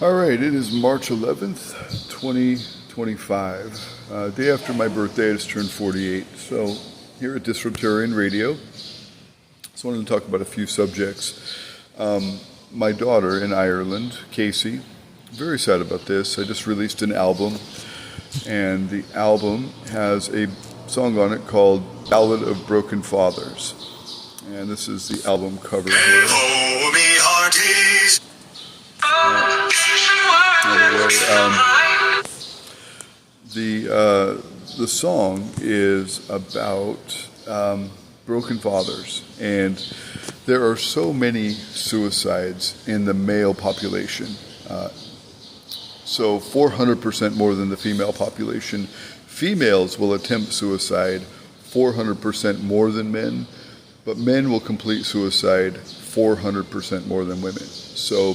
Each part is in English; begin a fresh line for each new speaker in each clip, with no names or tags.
All right, it is March 11th, 2025, day after my birthday. I just turned 48. So here at Disruptarian Radio, just wanted to talk about a few subjects. My daughter in Ireland, Casey, very sad about this. I just released an album, and the album has a song on it called Ballad of Broken Fathers. And this is the album cover here. The song is about broken fathers, and there are so many suicides in the male population. So 400% more than the female population. Females will attempt suicide 400% more than men, but men will complete suicide 400% more than women. So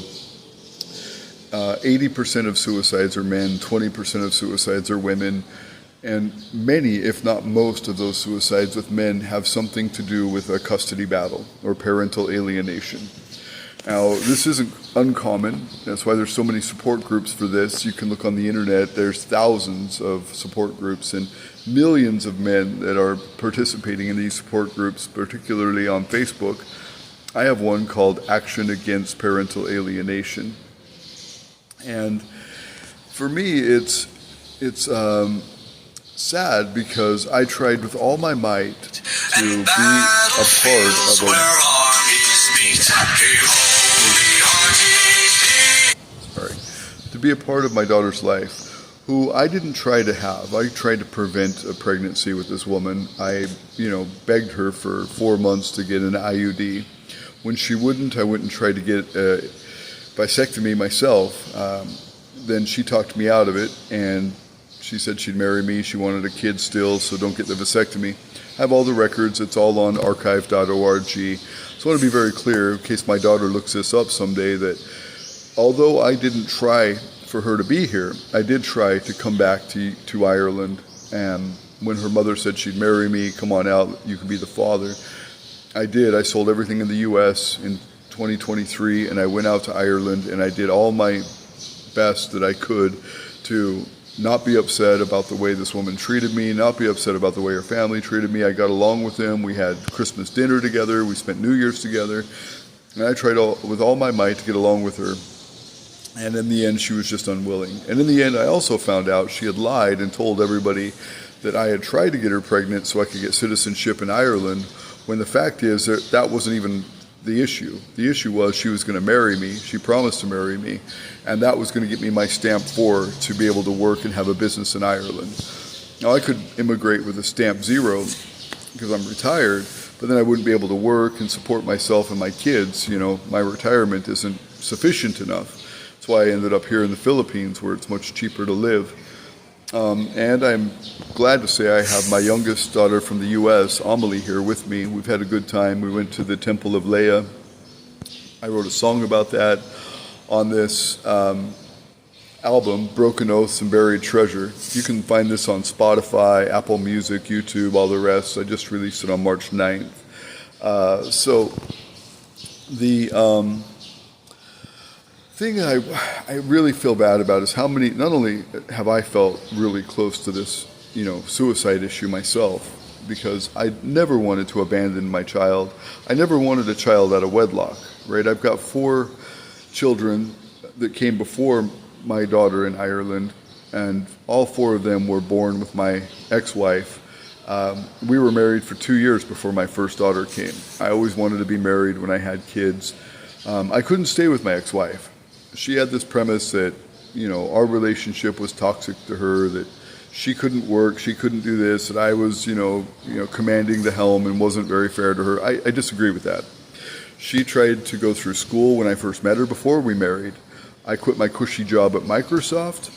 80% of suicides are men, 20% of suicides are women, and many, if not most, of those suicides with men have something to do with a custody battle or parental alienation. Now, this isn't uncommon. That's why there's so many support groups for this. You can look on the internet. There's thousands of support groups and millions of men that are participating in these support groups, particularly on Facebook. I have one called Action Against Parental Alienation. And for me, it's sad because I tried with all my might to be a part of my daughter's life, who I didn't try to have. I tried to prevent a pregnancy with this woman. I, begged her for 4 months to get an IUD. When she wouldn't, I went and tried to get a vasectomy myself. Then she talked me out of it, and she said she'd marry me. She wanted a kid still, so don't get the vasectomy. I have all the records. It's all on archive.org. So I want to be very clear, in case my daughter looks this up someday, that although I didn't try for her to be here, I did try to come back to Ireland. And when her mother said she'd marry me, come on out, you can be the father, I did. I sold everything in the U.S. in 2023, and I went out to Ireland, and I did all my best that I could to not be upset about the way this woman treated me, not be upset about the way her family treated me. I got along with them. We had Christmas dinner together. We spent New Year's together. And I tried with all my might to get along with her. And in the end, she was just unwilling. And in the end, I also found out she had lied and told everybody that I had tried to get her pregnant so I could get citizenship in Ireland, when the fact is that wasn't even the issue. The issue was she was going to marry me. She promised to marry me, and that was going to get me my stamp 4 to be able to work and have a business in Ireland. Now, I could immigrate with a stamp 0 because I'm retired, but then I wouldn't be able to work and support myself and my kids. My retirement isn't sufficient enough. That's why I ended up here in the Philippines, where it's much cheaper to live. And I'm glad to say I have my youngest daughter from the U.S., Amelie, here with me. We've had a good time. We went to the Temple of Leah. I wrote a song about that on this album, Broken Oaths and Buried Treasure. You can find this on Spotify, Apple Music, YouTube, all the rest. I just released it on March 9th. So the thing I really feel bad about is how many, not only have I felt really close to this, suicide issue myself, because I never wanted to abandon my child. I never wanted a child out of wedlock, right? I've got 4 children that came before my daughter in Ireland, and all 4 of them were born with my ex-wife. We were married for 2 years before my first daughter came. I always wanted to be married when I had kids. I couldn't stay with my ex-wife. She had this premise that, our relationship was toxic to her, that she couldn't work, she couldn't do this, that I was, commanding the helm and wasn't very fair to her. I disagree with that. She tried to go through school when I first met her before we married. I quit my cushy job at Microsoft.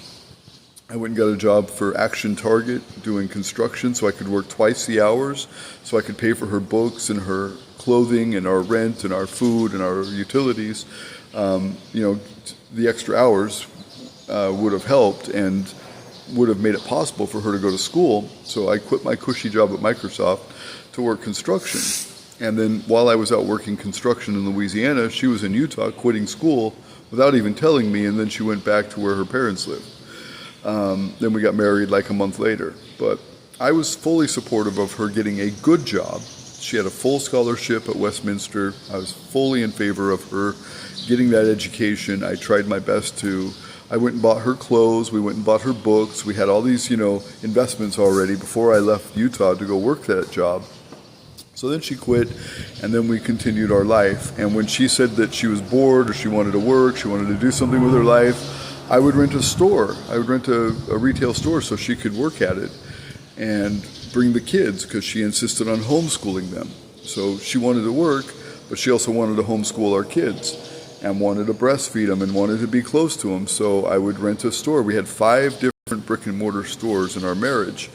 I went and got a job for Action Target doing construction so I could work twice the hours, so I could pay for her books and her clothing and our rent and our food and our utilities. The extra hours would have helped and would have made it possible for her to go to school. So I quit my cushy job at Microsoft to work construction. And then while I was out working construction in Louisiana, she was in Utah quitting school without even telling me, and then she went back to where her parents lived. Then we got married like a month later. But I was fully supportive of her getting a good job. She had a full scholarship at Westminster. I was fully in favor of her getting that education. I tried my best to. I went and bought her clothes. We went and bought her books. We had all these, investments already before I left Utah to go work that job. So then she quit, and then we continued our life. And when she said that she was bored or she wanted to work, she wanted to do something with her life, I would rent a store. I would rent a retail store so she could work at it and bring the kids, because she insisted on homeschooling them. So she wanted to work, but she also wanted to homeschool our kids and wanted to breastfeed them and wanted to be close to them. So I would rent a store. We had 5 different brick and mortar stores in our marriage.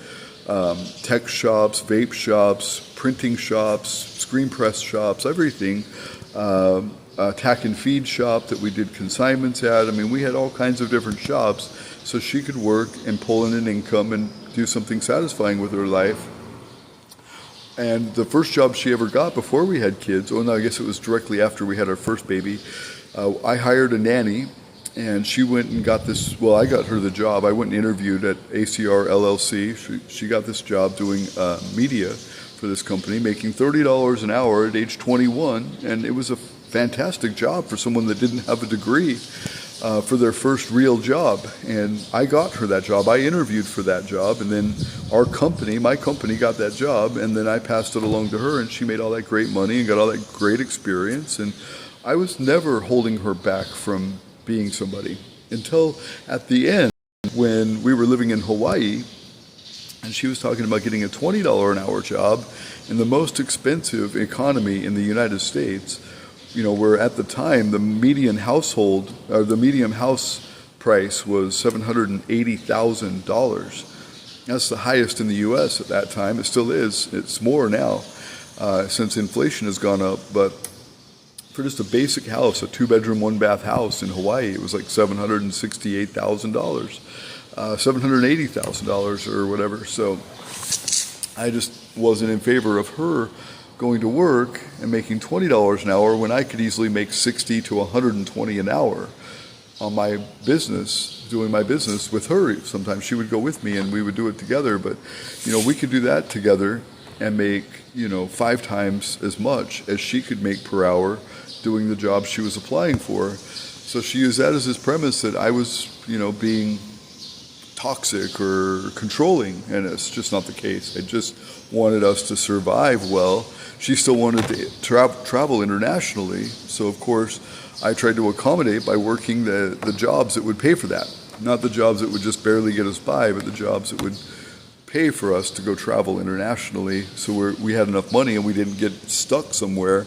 Tech shops, vape shops, printing shops, screen press shops, everything. Tack and feed shop that we did consignments at. I mean, we had all kinds of different shops so she could work and pull in an income and do something satisfying with her life. And the first job she ever got before we had kids, I guess it was directly after we had our first baby, I hired a nanny, and she went and got this, I got her the job. I went and interviewed at ACR LLC. She got this job doing media for this company, making $30 an hour at age 21, and it was a fantastic job for someone that didn't have a degree for their first real job. And I got her that job. I interviewed for that job, and then my company got that job, and then I passed it along to her, and she made all that great money and got all that great experience. And I was never holding her back from being somebody until at the end, when we were living in Hawaii, and she was talking about getting a $20 an hour job in the most expensive economy in the United States, where at the time the median house price was $780,000. That's the highest in the U.S. at that time. It still is. It's more now since inflation has gone up. But for just a basic house, a 2-bedroom, 1-bath house in Hawaii, it was like $768,000, $780,000 or whatever. So I just wasn't in favor of her going to work and making $20 an hour when I could easily make $60 to $120 an hour on my business, doing my business with her. Sometimes she would go with me and we would do it together, but we could do that together and make 5 times as much as she could make per hour doing the job she was applying for. So she used that as his premise that I was being toxic or controlling, and it's just not the case. I just wanted us to survive well. She still wanted to travel internationally, so of course I tried to accommodate by working the jobs that would pay for that. Not the jobs that would just barely get us by, but the jobs that would pay for us to go travel internationally, so we had enough money and we didn't get stuck somewhere,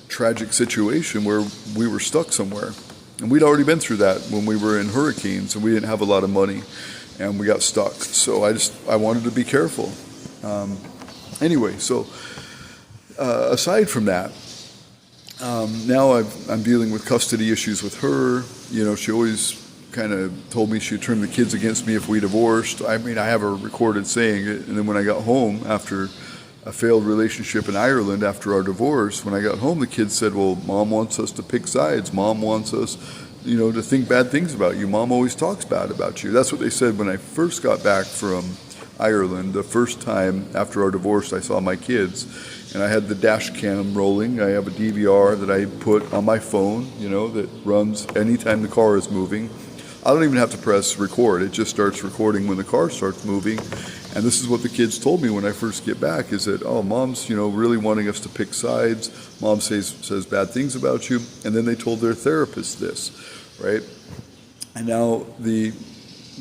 tragic situation where we were stuck somewhere. And we'd already been through that when we were in hurricanes and we didn't have a lot of money and we got stuck. So I wanted to be careful. Anyway, so aside from that, now I'm dealing with custody issues with her. She always kind of told me she'd turn the kids against me if we divorced. I mean, I have her recorded saying it. And then when I got home after a failed relationship in Ireland after our divorce, when I got home, the kids said, well, Mom wants us to pick sides. Mom wants us, to think bad things about you. Mom always talks bad about you. That's what they said when I first got back from Ireland. The first time after our divorce, I saw my kids, and I had the dash cam rolling. I have a DVR that I put on my phone, that runs anytime the car is moving. I don't even have to press record. It just starts recording when the car starts moving. And this is what the kids told me when I first get back, is that, Mom's, really wanting us to pick sides. Mom says bad things about you. And then they told their therapist this, right? And now the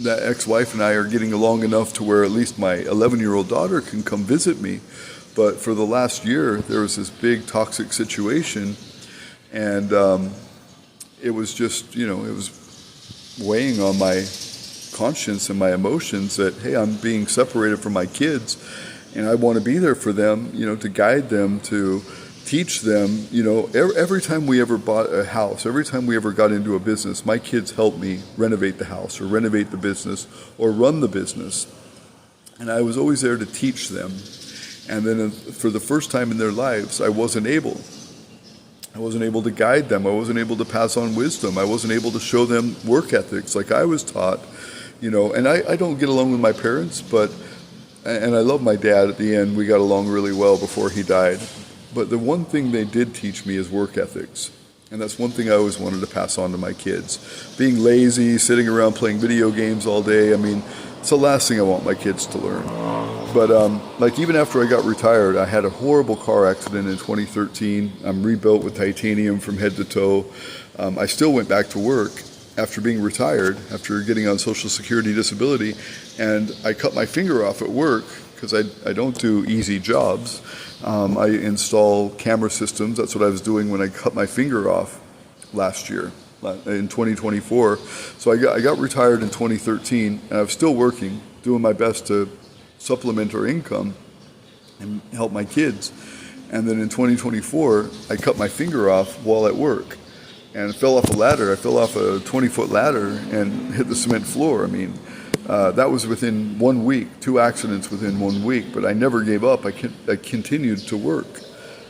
ex-wife and I are getting along enough to where at least my 11-year-old daughter can come visit me. But for the last year, there was this big toxic situation. And it was just, it was weighing on my conscience and my emotions that, hey, I'm being separated from my kids and I want to be there for them, to guide them, to teach them. Every time we ever bought a house, every time we ever got into a business, my kids helped me renovate the house or renovate the business or run the business. And I was always there to teach them. And then for the first time in their lives, I wasn't able. I wasn't able to guide them. I wasn't able to pass on wisdom. I wasn't able to show them work ethics like I was taught, and I don't get along with my parents, and I love my dad. At the end, we got along really well before he died. But the one thing they did teach me is work ethics. And that's one thing I always wanted to pass on to my kids. Being lazy, sitting around playing video games all day, it's the last thing I want my kids to learn. But even after I got retired, I had a horrible car accident in 2013. I'm rebuilt with titanium from head to toe. I still went back to work after being retired, after getting on Social Security disability, and I cut my finger off at work because I don't do easy jobs. I install camera systems. That's what I was doing when I cut my finger off last year, in 2024. So I got retired in 2013, and I was still working, doing my best to supplement our income and help my kids. And then in 2024, I cut my finger off while at work and fell off a ladder. I fell off a 20-foot ladder and hit the cement floor. That was within 1 week, 2 accidents within 1 week, but I never gave up. I continued to work.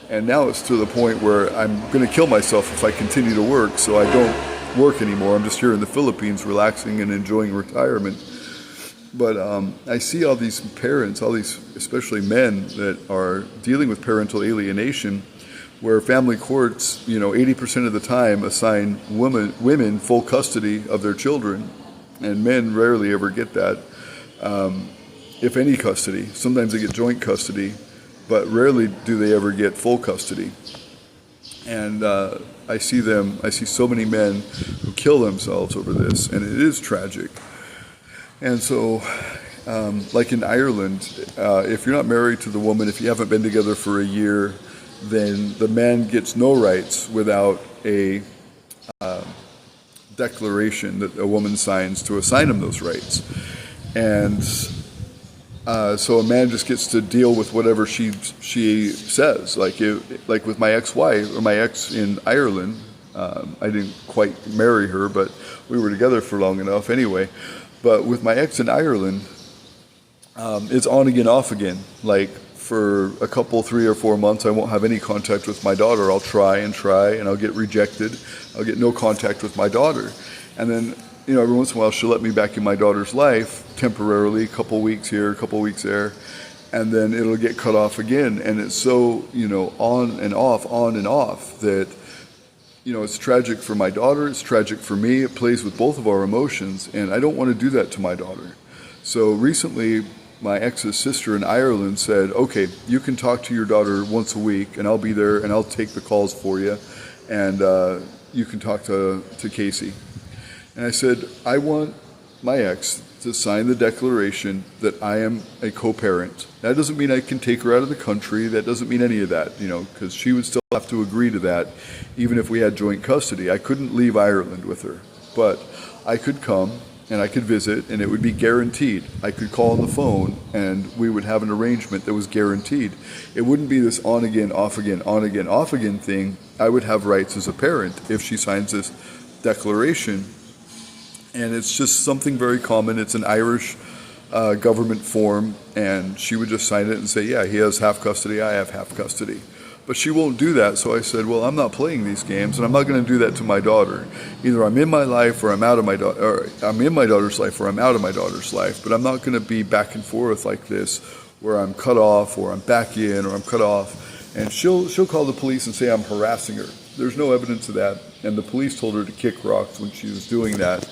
And now it's to the point where I'm going to kill myself if I continue to work, so I don't work anymore. I'm just here in the Philippines relaxing and enjoying retirement. But I see all these parents, all these especially men that are dealing with parental alienation, where family courts, 80% of the time assign women full custody of their children. And men rarely ever get that, if any custody. Sometimes they get joint custody, but rarely do they ever get full custody. And I see so many men who kill themselves over this, and it is tragic. And so, like in Ireland, if you're not married to the woman, if you haven't been together for a year, then the man gets no rights without a declaration that a woman signs to assign him those rights. And so a man just gets to deal with whatever she says. Like with my ex-wife, or my ex in Ireland, I didn't quite marry her, but we were together for long enough anyway. But with my ex in Ireland, it's on again, off again. Like for a couple, 3 or 4 months, I won't have any contact with my daughter. I'll try, and I'll get rejected. I'll get no contact with my daughter. And then, every once in a while, she'll let me back in my daughter's life temporarily, a couple weeks here, a couple weeks there. And then it'll get cut off again. And it's so, on and off that, it's tragic for my daughter. It's tragic for me. It plays with both of our emotions. And I don't want to do that to my daughter. So recently, my ex's sister in Ireland said, okay, you can talk to your daughter once a week, and I'll be there, and I'll take the calls for you, and you can talk to Casey. And I said, I want my ex to sign the declaration that I am a co-parent. That doesn't mean I can take her out of the country. That doesn't mean any of that, because she would still have to agree to that, even if we had joint custody. I couldn't leave Ireland with her, but I could come, and I could visit, and it would be guaranteed. I could call on the phone, and we would have an arrangement that was guaranteed. It wouldn't be this on again, off again, on again, off again thing. I would have rights as a parent if she signs this declaration. And it's just something very common. It's an Irish government form, and she would just sign it and say, yeah, he has half custody, I have half custody. But she won't do that, so I said, well, I'm not playing these games, and I'm not going to do that to my daughter. Either I'm in my life, or I'm out of my or I'm in my daughter's life, or I'm out of my daughter's life. But I'm not going to be back and forth like this, where I'm cut off, or I'm back in, or I'm cut off. And she'll call the police and say I'm harassing her. There's no evidence of that, and the police told her to kick rocks when she was doing that.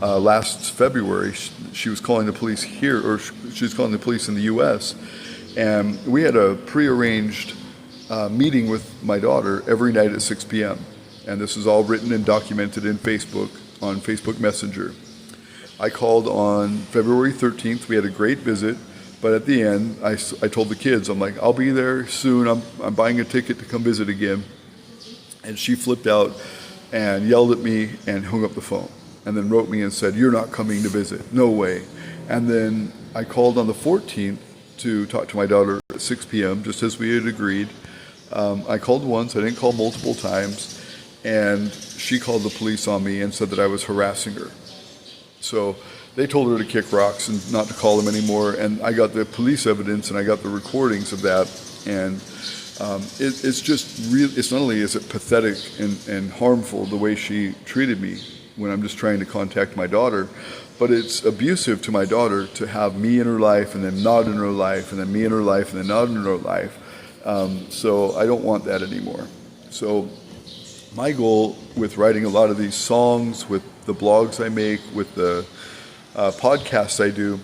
Last February, she was calling the police here, or she was calling the police in the U.S., and we had a prearranged meeting with my daughter every night at 6 p.m. And this is all written and documented in Facebook, on Facebook Messenger. I called on February 13th. We had a great visit, but at the end, I told the kids, I'm like, I'll be there soon. I'm buying a ticket to come visit again. And she flipped out and yelled at me and hung up the phone. And then wrote me and said, you're not coming to visit. No way. And then I called on the 14th to talk to my daughter at 6 p.m., just as we had agreed. I called once, I didn't call multiple times, and she called the police on me and said that I was harassing her. So they told her to kick rocks and not to call them anymore, and I got the police evidence and I got the recordings of that, and It's just real. It's not only is it pathetic and harmful the way she treated me when I'm just trying to contact my daughter, but it's abusive to my daughter to have me in her life and then not in her life and then me in her life and then not in her life. So I don't want that anymore. So my goal with writing a lot of these songs, with the blogs I make, with the podcasts I do,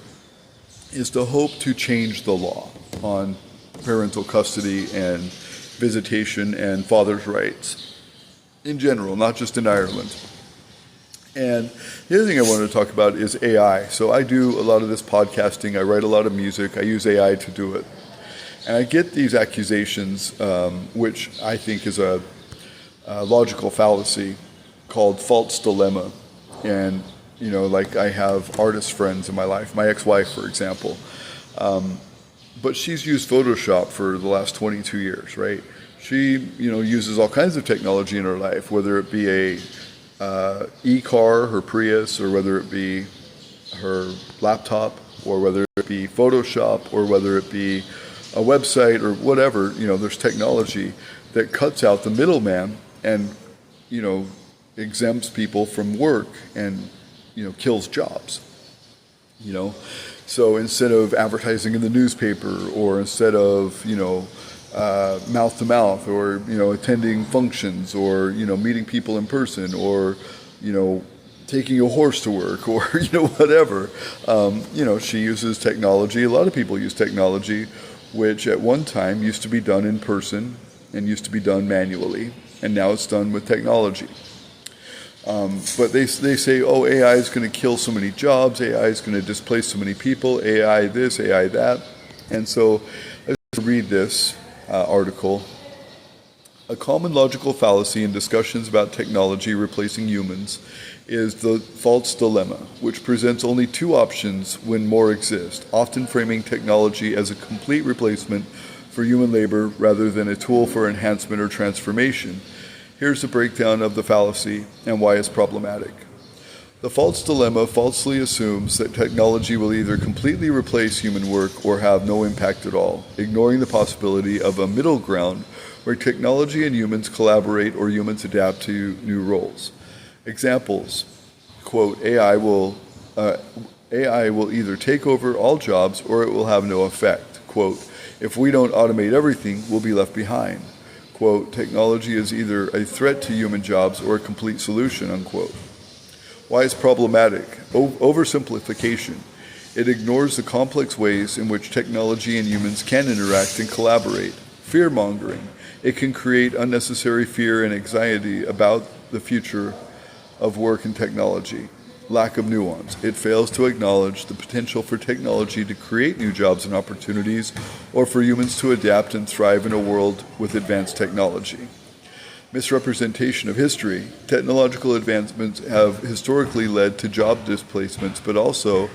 is to hope to change the law on parental custody and visitation and father's rights in general, not just in Ireland. And the other thing I wanted to talk about is AI. So I do a lot of this podcasting, I write a lot of music, I use AI to do it. And I get these accusations, which I think is a logical fallacy, called false dilemma. And, you know, like I have artist friends in my life, my ex-wife, for example. But she's used Photoshop for the last 22 years, right? She, you know, uses all kinds of technology in her life, whether it be a e-car, her Prius, or whether it be her laptop, or whether it be Photoshop, or whether it be a website, or whatever. You know, there's technology that cuts out the middleman and, you know, exempts people from work and, you know, kills jobs, you know. So instead of advertising in the newspaper, or instead of, you know, mouth to mouth, or, you know, attending functions, or, you know, meeting people in person, or, you know, taking a horse to work, or, you know, whatever, you know, she uses technology. A lot of people use technology, which at one time used to be done in person and used to be done manually, and now it's done with technology. But they say, oh, AI is going to kill so many jobs, AI is going to displace so many people, AI this, AI that. And so let's read this article. A common logical fallacy in discussions about technology replacing humans is the false dilemma, which presents only two options when more exist, often framing technology as a complete replacement for human labor rather than a tool for enhancement or transformation. Here's a breakdown of the fallacy and why it's problematic. The false dilemma falsely assumes that technology will either completely replace human work or have no impact at all, ignoring the possibility of a middle ground where technology and humans collaborate or humans adapt to new roles. Examples, quote, AI will either take over all jobs or it will have no effect. Quote, if we don't automate everything, we'll be left behind. Quote, technology is either a threat to human jobs or a complete solution, unquote. Why it's problematic? Oversimplification. It ignores the complex ways in which technology and humans can interact and collaborate. Fear-mongering. It can create unnecessary fear and anxiety about the future of work and technology. Lack of nuance. It fails to acknowledge the potential for technology to create new jobs and opportunities, or for humans to adapt and thrive in a world with advanced technology. Misrepresentation of history. Technological advancements have historically led to job displacements, but also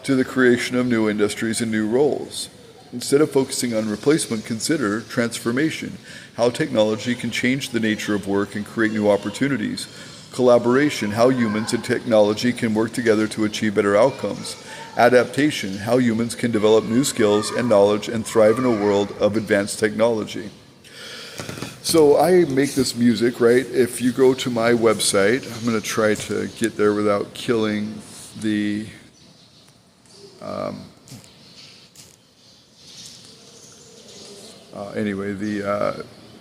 to the creation of new industries and new roles. Instead of focusing on replacement, consider transformation, how technology can change the nature of work and create new opportunities. Collaboration, how humans and technology can work together to achieve better outcomes. Adaptation, how humans can develop new skills and knowledge and thrive in a world of advanced technology. So I make this music, right? If you go to my website, I'm going to try to get there without killing the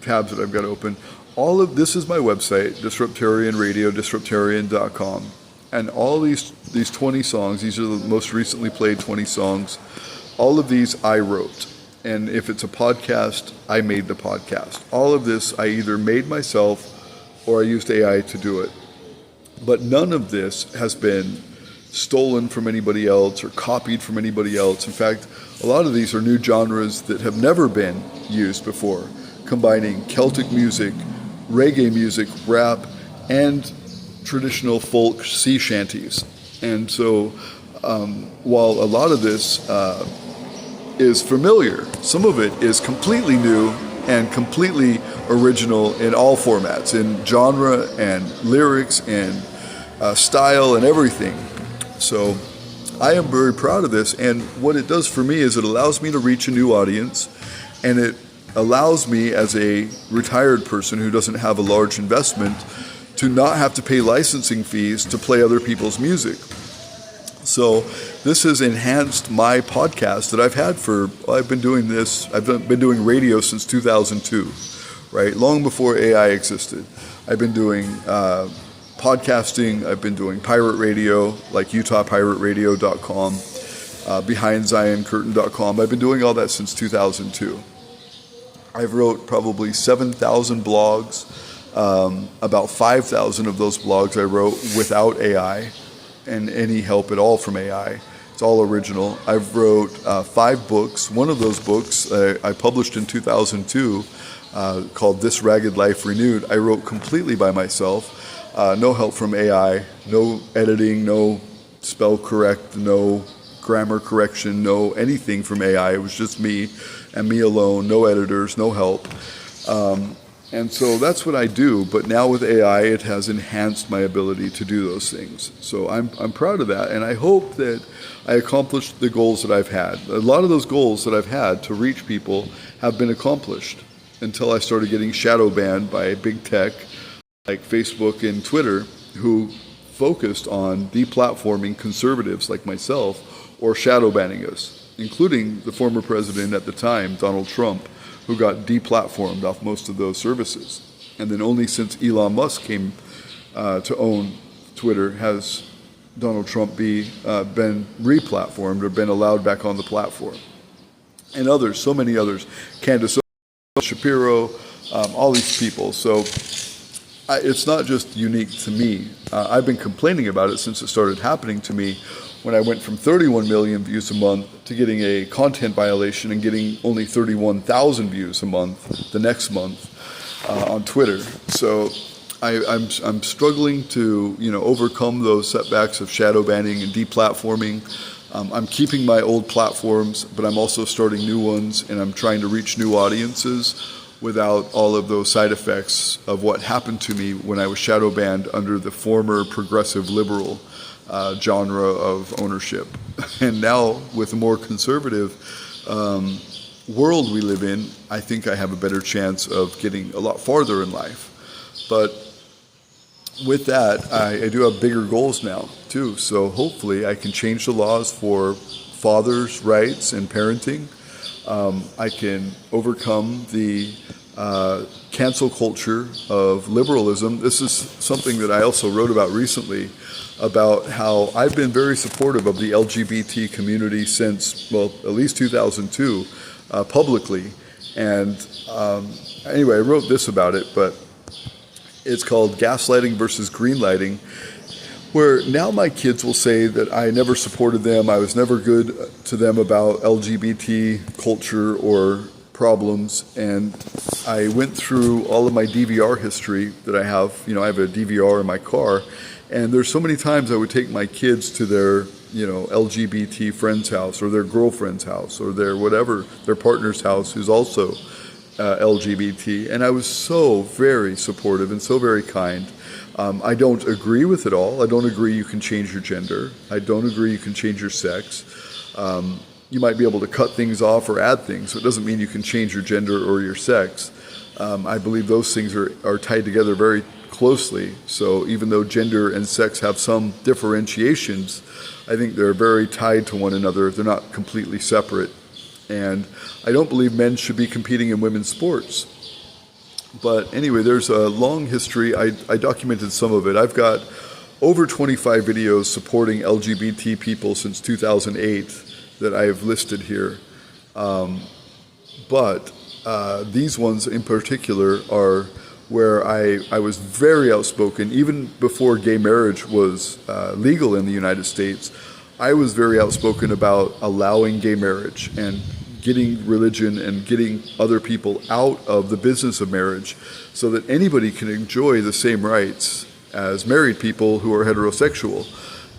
tabs that I've got open. All of this is my website, Disruptarian Radio, disruptarian.com. And all these 20 songs, these are the most recently played 20 songs, all of these I wrote. And if it's a podcast, I made the podcast. All of this I either made myself or I used AI to do it. But none of this has been stolen from anybody else or copied from anybody else. In fact, a lot of these are new genres that have never been used before, combining Celtic music, reggae music, rap, and traditional folk sea shanties. And so while a lot of this is familiar, some of it is completely new and completely original in all formats, in genre and lyrics and style and everything. So I am very proud of this, and what it does for me is it allows me to reach a new audience, and it allows me as a retired person who doesn't have a large investment to not have to pay licensing fees to play other people's music. So this has enhanced my podcast that I've had I've been doing radio since 2002, right? Long before AI existed. I've been doing podcasting, I've been doing pirate radio, like UtahPirateRadio.com, BehindZionCurtain.com. I've been doing all that since 2002. I've wrote probably 7,000 blogs. About 5,000 of those blogs I wrote without AI and any help at all from AI. It's all original. I've wrote 5 books. One of those books I published in 2002 called This Ragged Life Renewed. I wrote completely by myself. No help from AI, no editing, no spell correct, no grammar correction, no anything from AI. It was just me and me alone, no editors, no help. And so that's what I do, but now with AI, it has enhanced my ability to do those things. So I'm proud of that, and I hope that I accomplished the goals that I've had. A lot of those goals that I've had to reach people have been accomplished until I started getting shadow banned by big tech like Facebook and Twitter, who focused on deplatforming conservatives like myself or shadow banning us, including the former president at the time, Donald Trump, who got deplatformed off most of those services. And then only since Elon Musk came to own Twitter has Donald Trump been replatformed or been allowed back on the platform. And others, so many others, Candace Shapiro, all these people. So it's not just unique to me. I've been complaining about it since it started happening to me, when I went from 31 million views a month to getting a content violation and getting only 31,000 views a month the next month on Twitter. So I'm struggling to overcome those setbacks of shadow banning and deplatforming. I'm keeping my old platforms, but I'm also starting new ones, and I'm trying to reach new audiences without all of those side effects of what happened to me when I was shadow banned under the former progressive liberal genre of ownership. And now, with a more conservative world we live in, I think I have a better chance of getting a lot farther in life. But with that, I do have bigger goals now, too. So hopefully I can change the laws for fathers' rights and parenting. I can overcome the cancel culture of liberalism. This is something that I also wrote about recently, about how I've been very supportive of the LGBT community since, well, at least 2002, publicly. And anyway, I wrote this about it, but it's called Gaslighting versus Greenlighting, where now my kids will say that I never supported them, I was never good to them about LGBT culture or problems, and I went through all of my DVR history that I have. I have a DVR in my car, and there's so many times I would take my kids to their, LGBT friend's house or their girlfriend's house or their whatever, their partner's house who's also LGBT, and I was so very supportive and so very kind. I don't agree with it all. I don't agree you can change your gender. I don't agree you can change your sex. You might be able to cut things off or add things, so it doesn't mean you can change your gender or your sex. I believe those things are tied together very closely. So even though gender and sex have some differentiations, I think they're very tied to one another. They're not completely separate. And I don't believe men should be competing in women's sports. But anyway, there's a long history. I documented some of it. I've got over 25 videos supporting LGBT people since 2008 that I have listed here. But these ones in particular are where I was very outspoken. Even before gay marriage was legal in the United States, I was very outspoken about allowing gay marriage and getting religion and getting other people out of the business of marriage so that anybody can enjoy the same rights as married people who are heterosexual.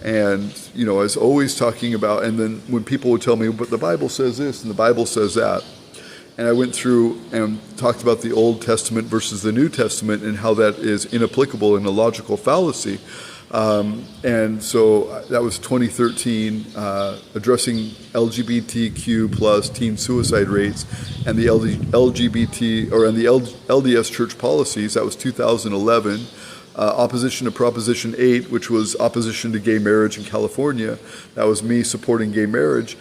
And, I was always talking about, and then when people would tell me, but the Bible says this and the Bible says that, and I went through and talked about the Old Testament versus the New Testament and how that is inapplicable and a logical fallacy, And so that was 2013, addressing LGBTQ plus teen suicide rates and the LGBT and the LDS church policies. That was 2011. Opposition to Proposition 8, which was opposition to gay marriage in California. That was me supporting gay marriage.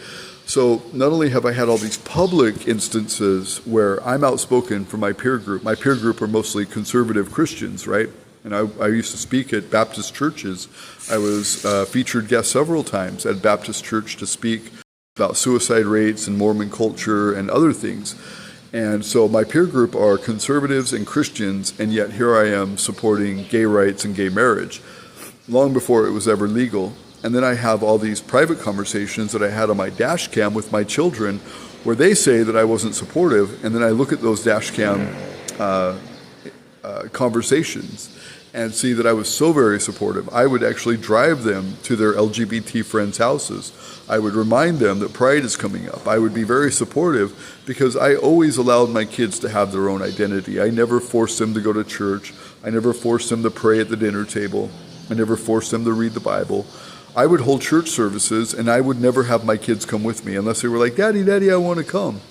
So not only have I had all these public instances where I'm outspoken for my peer group are mostly conservative Christians, right? And I used to speak at Baptist churches. I was featured guest several times at Baptist church to speak about suicide rates and Mormon culture and other things. And so my peer group are conservatives and Christians, and yet here I am supporting gay rights and gay marriage, long before it was ever legal. And then I have all these private conversations that I had on my dash cam with my children where they say that I wasn't supportive, and then I look at those dash cam conversations and see that I was so very supportive. I would actually drive them to their LGBT friends' houses. I would remind them that Pride is coming up. I would be very supportive because I always allowed my kids to have their own identity. I never forced them to go to church. I never forced them to pray at the dinner table. I never forced them to read the Bible. I would hold church services, and I would never have my kids come with me unless they were like, Daddy, I want to come.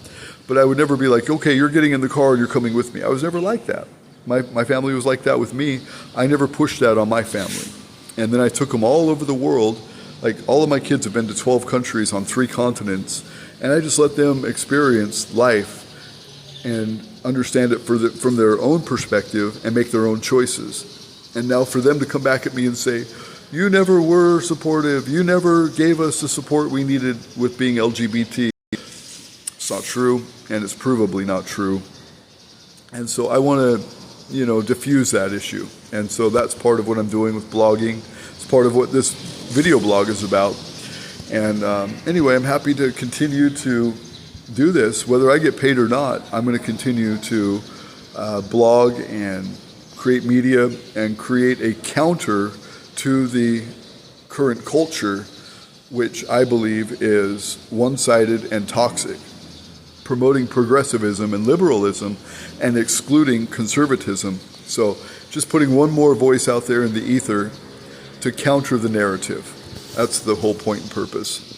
But I would never be like, okay, you're getting in the car and you're coming with me. I was never like that. My family was like that with me. I never pushed that on my family. And then I took them all over the world. Like, all of my kids have been to 12 countries on 3 continents. And I just let them experience life and understand it from their own perspective and make their own choices. And now for them to come back at me and say, you never were supportive, you never gave us the support we needed with being LGBT. It's not true, and it's provably not true. And so I want to, diffuse that issue. And so that's part of what I'm doing with blogging. It's part of what this video blog is about. And anyway, I'm happy to continue to do this. Whether I get paid or not, I'm going to continue to blog and create media and create a counter to the current culture, which I believe is one-sided and toxic, promoting progressivism and liberalism and excluding conservatism. So just putting one more voice out there in the ether to counter the narrative. That's the whole point and purpose.